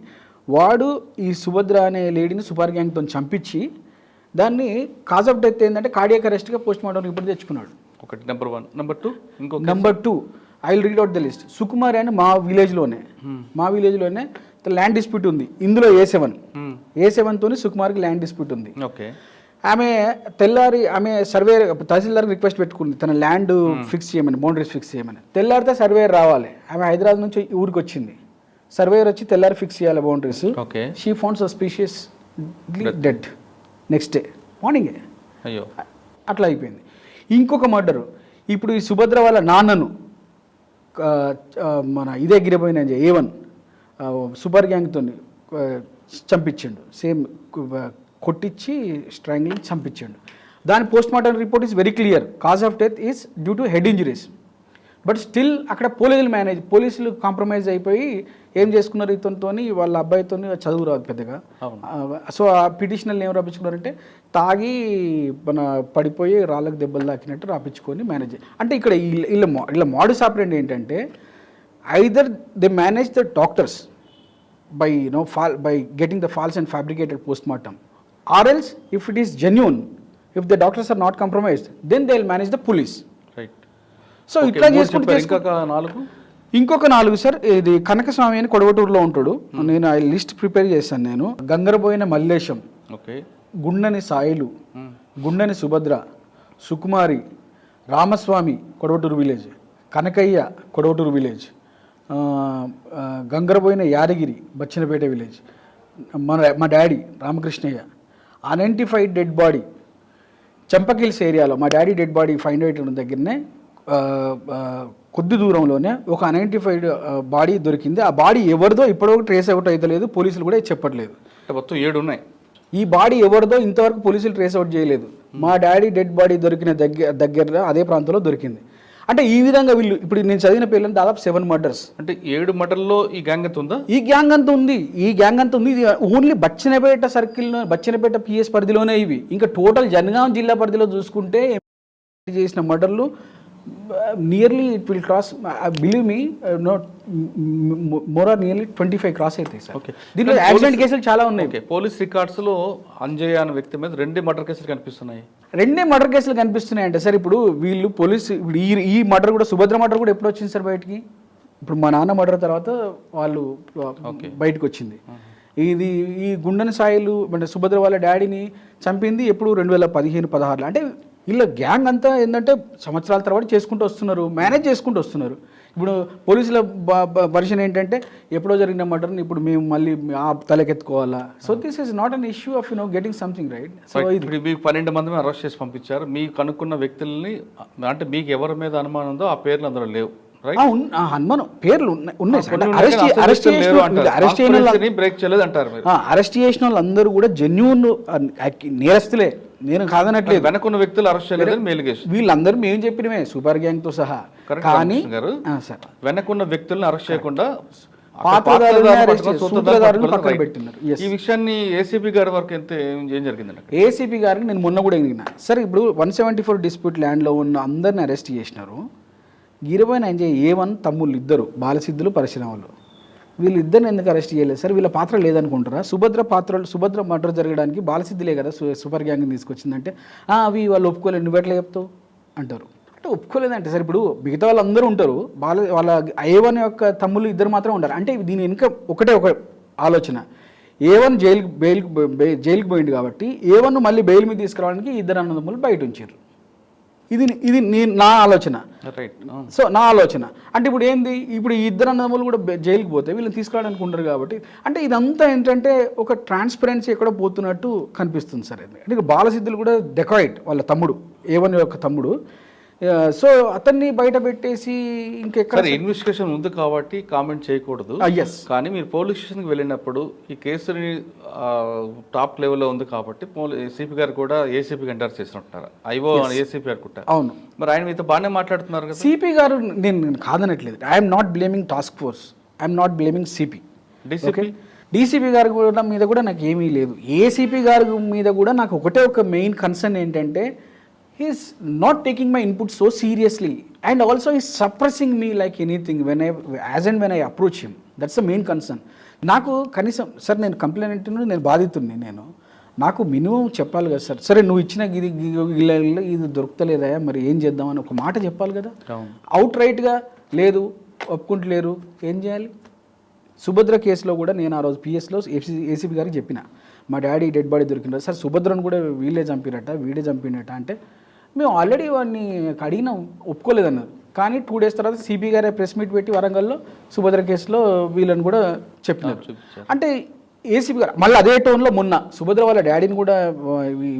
వాడు ఈ సుభద్ర అనే లేడీని సుపార్ గ్యాంగ్తో చంపించి దాన్ని కాజ్ ఆఫ్ డెత్ ఏంటంటే కార్డియాక్ అరెస్ట్గా పోస్ట్ మార్టం రిపోర్ట్ తెచ్చుకున్నాడు. ఒకటి number 1. Number 2 I will read out the list. Sukumari అని మా విలేజ్లోనే ల్యాండ్ డిస్ప్యూట్ ఉంది. ఇందులో A7 తోని సుకుమార్కి ల్యాండ్ డిస్ప్యూట్ ఉంది. ఓకే, ఆమె సర్వే తహసీల్దార్కి రిక్వెస్ట్ పెట్టుకుంది తన ల్యాండ్ ఫిక్స్ చేయమని, బౌండరీస్ ఫిక్స్ చేయమని. తెల్లారితే సర్వేయర్ రావాలి. ఆమె హైదరాబాద్ నుంచి ఊరికి వచ్చింది. సర్వేయర్ వచ్చి తెల్లారి ఫిక్స్ చేయాలి boundaries. She found suspicious dead next day మార్నింగే. అయ్యో, అట్లా అయిపోయింది. ఇంకొక మర్డరు, ఇప్పుడు ఈ సుభద్ర వాళ్ళ నాన్నను మన ఇదే గిరిపోయిన A1 సూపర్ గ్యాంగ్తో చంపించిండు. సేమ్ కొట్టించి స్ట్రాంగ్లింగ్ చంపించిండు. దాని post mortem report is very clear. Cause of death is due to head injuries. But still అక్కడ పోలీసులు కాంప్రమైజ్ అయిపోయి ఏం చేసుకున్నారు, ఇతనితో వాళ్ళ అబ్బాయితో చదువు రాదు పెద్దగా. సో ఆ పిటిషనర్లు ఏం రాపించుకున్నారంటే తాగి మన పడిపోయి రాళ్ళకు దెబ్బలు తాకినట్టు రాపించుకొని మేనేజ్. అంటే ఇక్కడ వీళ్ళ మోడస్ ఆపరెండి ఏంటంటే either they manage the doctors by by getting the false and fabricated postmortem, or else if it is genuine, if the doctors are not compromised, then they will manage the police. Right. So ఇట్లా చేసుకుంటే ఇంకొక 4 sir. ఇది కనకస్వామి అని కొడవటూరులో ఉంటాడు. నేను ఆ list prepare చేశాను. నేను Gangaraboina Mallesham, Gundani Sailu, Gundani Subhadra, Sukumari, Ramaswamy Kodavatur village, Kanakaiah Kodavatur village, Gangaraboina Yadagiri Bachinapet village, మా daddy Ramakrishnaiah. Unidentified dead body Champak Hills ఏరియాలో మా డాడీ డెడ్ బాడీ ఫైండ్ అయిన దగ్గరనే కొద్ది దూరంలోనే ఒక అన్ఐడెంటిఫైడ్ బాడీ దొరికింది. ఆ బాడీ ఎవరిదో ఇప్పటివరకు ట్రేస్ అవుట్ అవుతలేదు, పోలీసులు కూడా చెప్పట్లేదు. మొత్తం 7 ఉన్నాయి. ఈ బాడీ ఎవరిదో ఇంతవరకు పోలీసులు ట్రేస్ అవుట్ చేయలేదు. మా డాడీ డెడ్ బాడీ దొరికిన దగ్గర అదే ప్రాంతంలో దొరికింది. అంటే ఈ విధంగా వీళ్ళు ఇప్పుడు నేను చదివిన పేర్లను దాదాపు 7 మర్డర్స్. అంటే 7 మర్డర్లో ఈ గ్యాంగ్ అంత ఉందా? ఈ గ్యాంగ్ అంతా ఉంది. ఇది ఓన్లీ బచ్చినపేట సర్కిల్లో, బచ్చినపేట పిఎస్ పరిధిలోనే ఇవి. ఇంకా టోటల్ జనగాం జిల్లా పరిధిలో చూసుకుంటే చేసిన మర్డర్లు nearly it will cross, believe me, more or nearly 25 cross అవుతాయి సార్. ఓకే, దీంట్లో యాక్సిడెంట్ కేసులు చాలా ఉన్నాయి. ఓకే, పోలీస్ రికార్డ్స్లో అంజయ్య అనే వ్యక్తి మీద 2 మర్డర్ కేసులు కనిపిస్తున్నాయి. 2 మర్డర్ కేసులు కనిపిస్తున్నాయి అంటే సార్ ఇప్పుడు వీళ్ళు పోలీసు ఇప్పుడు ఈ మర్డర్ కూడా, సుభద్ర మర్డర్ కూడా ఎప్పుడు వచ్చింది సార్ బయటికి? ఇప్పుడు మా నాన్న మర్డర్ తర్వాత వాళ్ళు బయటకు వచ్చింది. ఇది ఈ గుండెని సాయిలు అంటే సుభద్ర వాళ్ళ డాడీని చంపింది ఎప్పుడు 2015-16లో. అంటే వీళ్ళ గ్యాంగ్ అంతా ఏంటంటే సంవత్సరాల తర్వాత చేసుకుంటూ వస్తున్నారు, మేనేజ్ చేసుకుంటూ వస్తున్నారు. ఇప్పుడు పోలీసుల వర్షన్ ఏంటంటే ఎప్పుడో జరిగిన మర్డర్ని ఇప్పుడు మేము మళ్ళీ తలకెత్తుకోవాలా. So this is not an issue of getting something right. So ఇప్పుడు మీకు 12 మంది అరెస్ట్ చేసి పంపించారు. మీకు కనుక్కున్న వ్యక్తుల్ని అంటే మీకు ఎవరి మీద అనుమానం ఉందో ఆ పేర్లు అందులో లేవు. అనుమానం పేర్లు ఉన్నాయి. అరెస్ట్ చేసిన వాళ్ళు అందరూ కూడా జెన్యూన్ నేరస్తులే, నేను కాదనట్లేదు. వెనకున్న వ్యక్తులు అరెస్ట్ చేయలేదు, వీళ్ళందరూ మేము చెప్పినమే సూపర్ గ్యాంగ్ తో సహా. కానీ వెనకున్న వ్యక్తులను అరెస్ట్ చేయకుండా ఈ విషయాన్ని ఏసీపీ గారి వరకు ఏం జరిగిందండి? ఏసీపీ గారికి నేను మొన్న కూడా ఎదిగిన సార్. ఇప్పుడు 174 డిస్ప్యూట్ ల్యాండ్లో ఉన్న అందరిని అరెస్ట్ చేసినారు. గిరిపోయిన ఎంజాయ్ A1 తమ్ముళ్ళు ఇద్దరు బాలసిద్ధులు పరశురాములు, వీళ్ళిద్దరిని ఎందుకు అరెస్ట్ చేయలేదు సార్? వీళ్ళ పాత్ర లేదనుకుంటారా? సుభద్ర మర్డర్ జరగడానికి బాలసిద్ధులే కదా సూపర్ గ్యాంగ్ తీసుకొచ్చిందంటే అవి వాళ్ళు ఒప్పుకోలేదు, నువ్వు ఎట్లా చెప్తావు అంటారు. అంటే ఒప్పుకోలేదంటే సార్ ఇప్పుడు మిగతా వాళ్ళందరూ ఉంటారు, వాళ్ళ A1 యొక్క తమ్ముళ్ళు ఇద్దరు మాత్రం ఉంటారు. అంటే దీని వెనుక ఒక ఆలోచన, A1 జైలుకి పోయింది కాబట్టి A1 మళ్ళీ బెయిల్ మీద తీసుకురావడానికి ఇద్దరు అన్నదమ్ములు బయట ఉంచారు. ఇది నా ఆలోచన. సో నా ఆలోచన అంటే ఇప్పుడు ఏంది, ఇప్పుడు ఈ ఇద్దరు అన్నదమ్ములు కూడా జైలుకి పోతే వీళ్ళని తీసుకురావడానికి ఉండరు కాబట్టి అంటే ఇదంతా ఏంటంటే ఒక ట్రాన్స్పరెన్సీ ఎక్కడ పోతున్నట్టు కనిపిస్తుంది సార్. అంటే బాలసిద్ధులు కూడా డెకాయిట్ వాళ్ళ తమ్ముడు, A1 యొక్క తమ్ముడు. సో అతన్ని బయట పెట్టేసి ఇంకెక్కడ ఇన్వెస్టిగేషన్ ఉంది కాబట్టి కామెంట్ చేయకూడదు. కానీ మీరు పోలీస్ స్టేషన్కి వెళ్ళినప్పుడు ఈ కేసుని టాప్ లెవెల్లో ఉంది కాబట్టి సిపి గారు కూడా ఏసీపీకి ఎంటర్ చేసినట్టున్నారు. ఐఓ ఏసీపీ అనుకుంటారు. అవును, మరి ఆయన మీతో బాగానే మాట్లాడుతున్నారు కదా. సిపి గారు నేను కాదనట్లేదు. I'm not blaming task force, I'm not blaming CP. DCP గారి మీద కూడా నాకు ఏమీ లేదు. ఏసీపీ గారి మీద కూడా నాకు ఒక మెయిన్ కన్సర్న్ ఏంటంటే he's not taking my input so seriously and also he's suppressing me like anything when I approach him. That's the main concern. నాకు కనీసం సార్ నేను కంప్లైంట్, నేను బాధితుడిని, నాకు మినిమం చెప్పాలి కదా సార్. సరే నువ్వు ఇచ్చిన ఇది దొరుకుతలేదా, మరి ఏం చేద్దామని ఒక మాట చెప్పాలి కదా. అవుట్ రైట్గా లేదు, ఒప్పుకుంటలేరు, ఏం చేయాలి? సుభద్ర కేసులో కూడా నేను ఆ రోజు పిఎస్లో ఏసీపీ గారికి చెప్పిన, మా డాడీ డెడ్ బాడీ దొరికిన సార్, సుభద్రను కూడా వీడే చంపినట్ట అంటే మేము ఆల్రెడీ వాడిని అడిగినా ఒప్పుకోలేదన్నారు. కానీ 2 days తర్వాత సిపి గారే ప్రెస్ మీట్ పెట్టి వరంగల్లో సుభద్ర కేసులో వీళ్ళని కూడా చెప్పినారు. అంటే ఏసీపీ గారు మళ్ళీ అదే టోన్లో మొన్న సుభద్ర వాళ్ళ డాడీని కూడా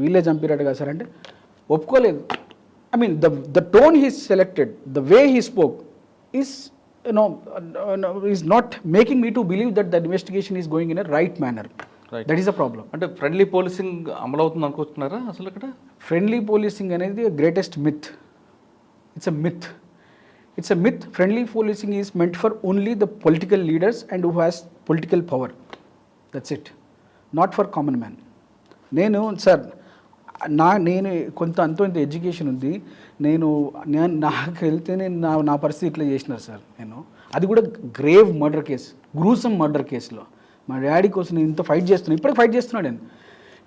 వీళ్ళే చంపినట్టు కదా సార్ అంటే ఒప్పుకోలేదు. I mean the tone he selected, the way he spoke is is not making me to believe that the investigation is going in a right manner. That is a problem. అంటే friendly policing అమలవుతుంది అనుకుంటున్నారా అసలు? ఇక్కడ friendly policing అనేది greatest myth. It's a myth. Friendly policing is meant for only the political leaders and who has political power. That's it, not for common man. Sir నేను అంత education ఉంది, నాకు వెళ్తేనే నా పరిస్థితి ఇట్లా చేసినారు సార్. అది కూడా grave murder case, gruesome murder కేసులో మా డాడీ కోసం నేను ఇంత ఫైట్ చేస్తున్నాను, ఇప్పటికి ఫైట్ చేస్తున్నాడు.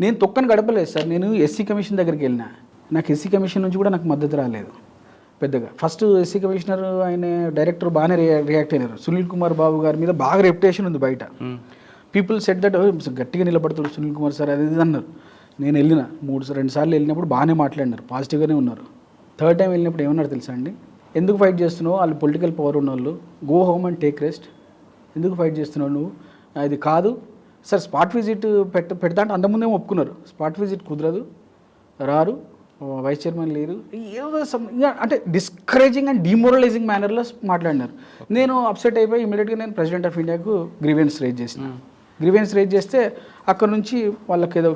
నేను తొక్కని గడపలేదు సార్. నేను ఎస్సీ కమిషన్ దగ్గరికి వెళ్ళినా, నాకు ఎస్సీ కమిషన్ నుంచి కూడా నాకు మద్దతు రాలేదు పెద్దగా. ఫస్ట్ ఎస్సీ కమిషనర్ ఆయన డైరెక్టర్ బాగానే రియాక్ట్ అయినారు. సునీల్ కుమార్ బాబు గారి మీద బాగా రెప్యుటేషన్ ఉంది బయట. పీపుల్ సెట్ దట్ గట్టిగా నిలబడుతాడు సునీల్ కుమార్ సార్ అది ఇది అన్నారు. నేను వెళ్ళిన 2 సార్లు వెళ్ళినప్పుడు బాగానే మాట్లాడినారు, పాజిటివ్గానే ఉన్నారు. థర్డ్ టైం వెళ్ళినప్పుడు ఏమన్నారు తెలుసా అండి, ఎందుకు ఫైట్ చేస్తున్నావు, వాళ్ళు పొలిటికల్ పవర్ ఉన్న వాళ్ళు, go home and take rest, ఎందుకు ఫైట్ చేస్తున్నావు నువ్వు, ఇది కాదు సార్ స్పాట్ విజిట్ పెడతా అంటే అంతకుముందేమో ఒప్పుకున్నారు, స్పాట్ విజిట్ కుదరదు, రారు, వైస్ చైర్మన్ లేరు, ఏదో అంటే డిస్కరేజింగ్ అండ్ డిమోరలైజింగ్ మేనర్లో మాట్లాడినారు. నేను అప్సెట్ అయిపోయి ఇమీడియట్గా నేను ప్రెసిడెంట్ ఆఫ్ ఇండియాకు గ్రీవెన్స్ రైజ్ చేసిన. గ్రీవెన్స్ రైజ్ చేస్తే అక్కడ నుంచి వాళ్ళకి ఏదో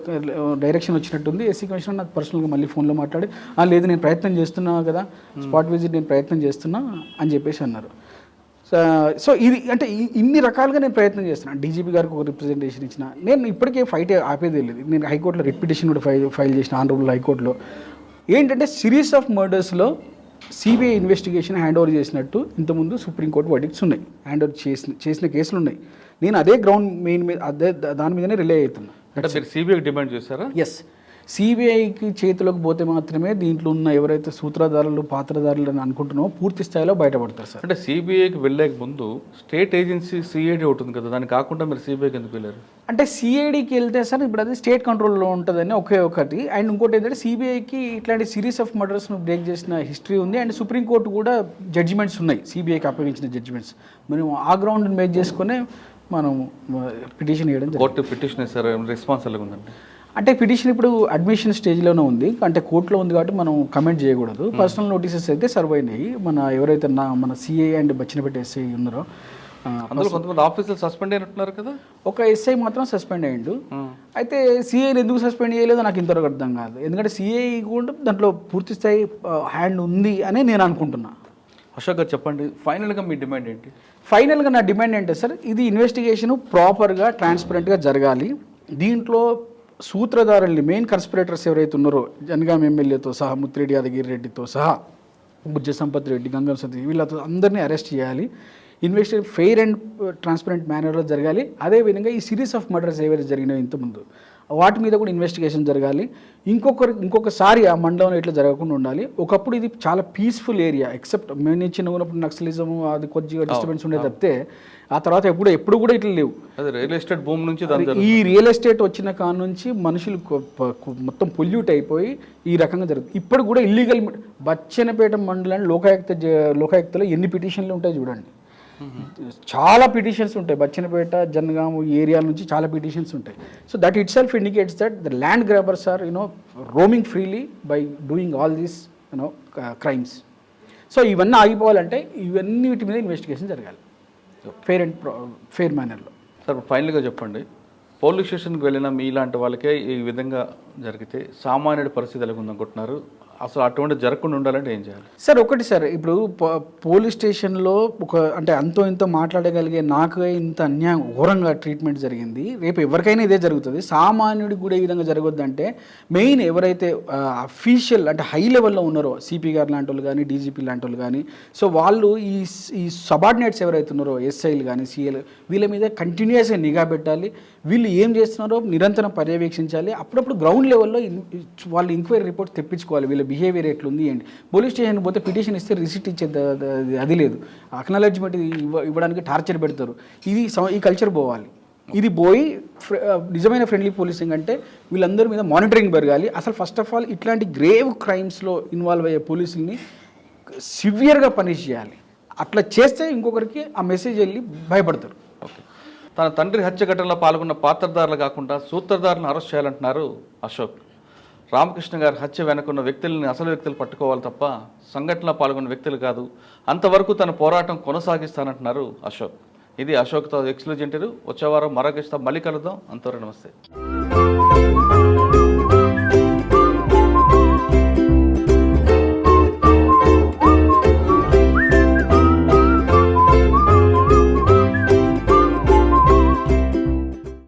డైరెక్షన్ వచ్చినట్టుంది. ఎస్సీ కమిషనర్ నాకు పర్సనల్గా మళ్ళీ ఫోన్లో మాట్లాడి, లేదు నేను ప్రయత్నం చేస్తున్నా కదా, స్పాట్ విజిట్ నేను ప్రయత్నం చేస్తున్నా అని చెప్పేసి అన్నారు. సో ఇది అంటే ఇన్ని రకాలుగా నేను ప్రయత్నం చేస్తున్నాను. డీజీపీ గారికి ఒక రిప్రజెంటేషన్ ఇచ్చిన. నేను ఇప్పటికే ఫైట్ ఆపేది లేదు. నేను హైకోర్టులో రిట్ పిటిషన్ కూడా ఫైల్ చేసిన, ఆనరబుల్ హైకోర్టులో. ఏంటంటే సిరీస్ ఆఫ్ మర్డర్స్లో సిబిఐ ఇన్వెస్టిగేషన్ హ్యాండ్ ఓవర్ చేసినట్టు ఇంతకుముందు సుప్రీంకోర్టు వర్డిక్ట్స్ ఉన్నాయి, హ్యాండ్ ఓవర్ చేసిన కేసులు ఉన్నాయి. నేను అదే గ్రౌండ్ మెయిన్ మీద దాని మీదనే రిలే అవుతున్నా. అంటే మీరు సిబిఐకి డిమాండ్ చేశారా? ఎస్, సిబిఐకి చేతిలోకి పోతే మాత్రమే దీంట్లో ఉన్న ఎవరైతే సూత్రధారులు పాత్రధారులు అని అనుకుంటున్నామో పూర్తి స్థాయిలో బయటపడతారు సార్. అంటే సిబిఐకి వెళ్ళలేక ముందు స్టేట్ ఏజెన్సీ సిఐడి ఉంటుంది కదా, దాన్ని కాకుండా మీరు సిబిఐకి ఎందుకు వెళ్ళారు? అంటే సిఐడికి వెళ్తే సార్ ఇప్పుడు అది స్టేట్ కంట్రోల్లో ఉంటుందని ఒకే ఒకటి. అండ్ ఇంకోటి ఏంటంటే సిబిఐకి ఇట్లాంటి సిరీస్ ఆఫ్ మర్డర్స్ను బ్రేక్ చేసిన హిస్టరీ ఉంది. అండ్ సుప్రీంకోర్టు కూడా జడ్జిమెంట్స్ ఉన్నాయి, సిబిఐకి అప్పగించిన జడ్జిమెంట్స్. మనం ఆ గ్రౌండ్ని మేక్ చేసుకునే మనం పిటిషన్ వేయడం. కోర్టు పిటిషన్ సార్ రెస్పాన్స్ ఎలా ఉందండి? అంటే పిటిషన్ ఇప్పుడు అడ్మిషన్ స్టేజ్లోనే ఉంది, అంటే కోర్టులో ఉంది కాబట్టి మనం కమెంట్ చేయకూడదు. పర్సనల్ నోటీసెస్ అయితే సర్వ్ అయినాయి. మన ఎవరైతే మన సిఐ అండ్ బచ్చినపేట ఎస్ఐ ఉన్నారో, అందులో కొంతమంది ఆఫీసర్లు సస్పెండ్ అయినట్టున్నారు కదా. ఒక ఎస్ఐ మాత్రం సస్పెండ్ అయ్యిండు. అయితే సిఐని ఎందుకు సస్పెండ్ చేయలేదో నాకు ఇంతవరకు అర్థం కాదు. ఎందుకంటే సిఐ కూడా దాంట్లో పూర్తి స్థాయి హ్యాండ్ ఉంది అని నేను అనుకుంటున్నా. అశోక్ గారు చెప్పండి, ఫైనల్గా మీ డిమాండ్ ఏంటి? ఫైనల్గా నా డిమాండ్ ఏంటి సార్, ఇది ఇన్వెస్టిగేషన్ ప్రాపర్గా ట్రాన్స్పరెంట్గా జరగాలి. దీంట్లో సూత్రధారుల్ని, మెయిన్ కన్స్పిరేటర్స్ ఎవరైతే ఉన్నారో, జనగాం ఎమ్మెల్యేతో సహా, ముత్తిరెడ్డి యాదగిరి రెడ్డితో సహా, బుజ్జ సంపత్ రెడ్డి, గంగం సతీష్, వీళ్ళతో అందరినీ అరెస్ట్ చేయాలి. ఇన్వెస్టిగేషన్ ఫెయిర్ అండ్ ట్రాన్స్పరెంట్ మేనర్లో జరగాలి. అదేవిధంగా ఈ సిరీస్ ఆఫ్ మర్డర్స్ ఏవైతే జరిగినాయో ఇంతకుముందు, వాటి మీద కూడా ఇన్వెస్టిగేషన్ జరగాలి. ఇంకొకసారి ఆ మండలంలో ఇట్లా జరగకుండా ఉండాలి. ఒకప్పుడు ఇది చాలా పీస్ఫుల్ ఏరియా, ఎక్సెప్ట్ మేము చిన్న ఉన్నప్పుడు నక్సలిజం అది కొద్దిగా డిస్టర్బెన్స్ ఉండే తప్పితే, ఆ తర్వాత ఎప్పుడు కూడా ఇట్లా లేవు. రియల్ ఎస్టేట్ భూమి నుంచి ఈ రియల్ ఎస్టేట్ వచ్చిన కాడ నుంచి మనుషులు మొత్తం పొల్యూట్ అయిపోయి ఈ రకంగా జరుగుతుంది. ఇప్పుడు కూడా ఇల్లీగల్ బచ్చనపేట మండలాన్ని లోకాయుక్తలో ఎన్ని పిటిషన్లు ఉంటాయి చూడండి. చాలా పిటిషన్స్ ఉంటాయి, బచ్చనపేట, జనగాం ఈ ఏరియాల నుంచి చాలా పిటిషన్స్ ఉంటాయి. So that itself indicates that the land grabbers are roaming freely by doing all these crimes. So ఇవన్నీ ఆగిపోవాలంటే ఇవన్నీ వీటి మీద ఇన్వెస్టిగేషన్ జరగాలి ఫెయిర్ మేనర్లో. సార్ ఫైనల్గా చెప్పండి, పోలీస్ స్టేషన్కి వెళ్ళిన మీలాంటి వాళ్ళకే ఈ విధంగా జరిగితే సామాన్యుడి పరిస్థితి ఎలా ఉందనుకుంటున్నారు? అసలు అటువంటి జరగకుండా ఉండాలంటే ఏం చేయాలి? సార్ ఒకటి సార్, ఇప్పుడు పోలీస్ స్టేషన్లో అంటే అంతో ఇంతో మాట్లాడగలిగే నాకు ఇంత అన్యాయం ఘోరంగా ట్రీట్మెంట్ జరిగింది. రేపు ఎవరికైనా ఇదే జరుగుతుంది. సామాన్యుడికి కూడా ఈ విధంగా జరగొద్దంటే మెయిన్ ఎవరైతే అఫీషియల్ అంటే హై లెవెల్లో ఉన్నారో, సిపి గారు లాంటి వాళ్ళు కానీ, డీజీపీ లాంటి వాళ్ళు కానీ, సో వాళ్ళు ఈ సబార్డినేట్స్ ఎవరైతే ఉన్నారో, ఎస్ఐలు కానీ, సిఐలు, వీళ్ళ మీద కంటిన్యూస్గా నిఘా పెట్టాలి. వీళ్ళు ఏం చేస్తున్నారో నిరంతరం పర్యవేక్షించాలి. అప్పుడప్పుడు గ్రౌండ్ లెవెల్లో వాళ్ళు ఎంక్వైరీ రిపోర్ట్ తెప్పించుకోవాలి, వీళ్ళ బిహేవియర్ ఎట్లుంది ఏంటి. పోలీస్ స్టేషన్ పోతే పిటిషన్ ఇస్తే రిసిట్ ఇచ్చేది అది లేదు, అక్నాలెడ్జ్మెంట్ ఇవ్వడానికి టార్చర్ పెడతారు. ఈ కల్చర్ పోవాలి. ఇది పోయి నిజమైన ఫ్రెండ్లీ పోలీసింగ్ అంటే వీళ్ళందరి మీద మానిటరింగ్ పెరగాలి. అసలు ఫస్ట్ ఆఫ్ ఆల్ ఇట్లాంటి గ్రేవ్ క్రైమ్స్లో ఇన్వాల్వ్ అయ్యే పోలీసుల్ని సివియర్గా పనిష్ చేయాలి. అట్లా చేస్తే ఇంకొకరికి ఆ మెసేజ్ వెళ్ళి భయపడతారు. ఓకే, తన తండ్రి హత్య ఘటనలో పాల్గొన్న పాత్రధారులు కాకుండా సూత్రధారులను అరెస్ట్ చేయాలంటున్నారు అశోక్. రామకృష్ణ గారి హత్య వెనుకున్న వ్యక్తులని అసలు వ్యక్తులు పట్టుకోవాలి తప్ప సంఘటనలో పాల్గొన్న వ్యక్తులు కాదు. అంతవరకు తన పోరాటం కొనసాగిస్తానంటున్నారు అశోక్. ఇది అశోక్తో ఎక్స్క్లూజివ్ ఇంటర్వ్యూ. వచ్చే వారం మరొక మళ్ళీ కలుద్దాం. అంతవరకు నమస్తే.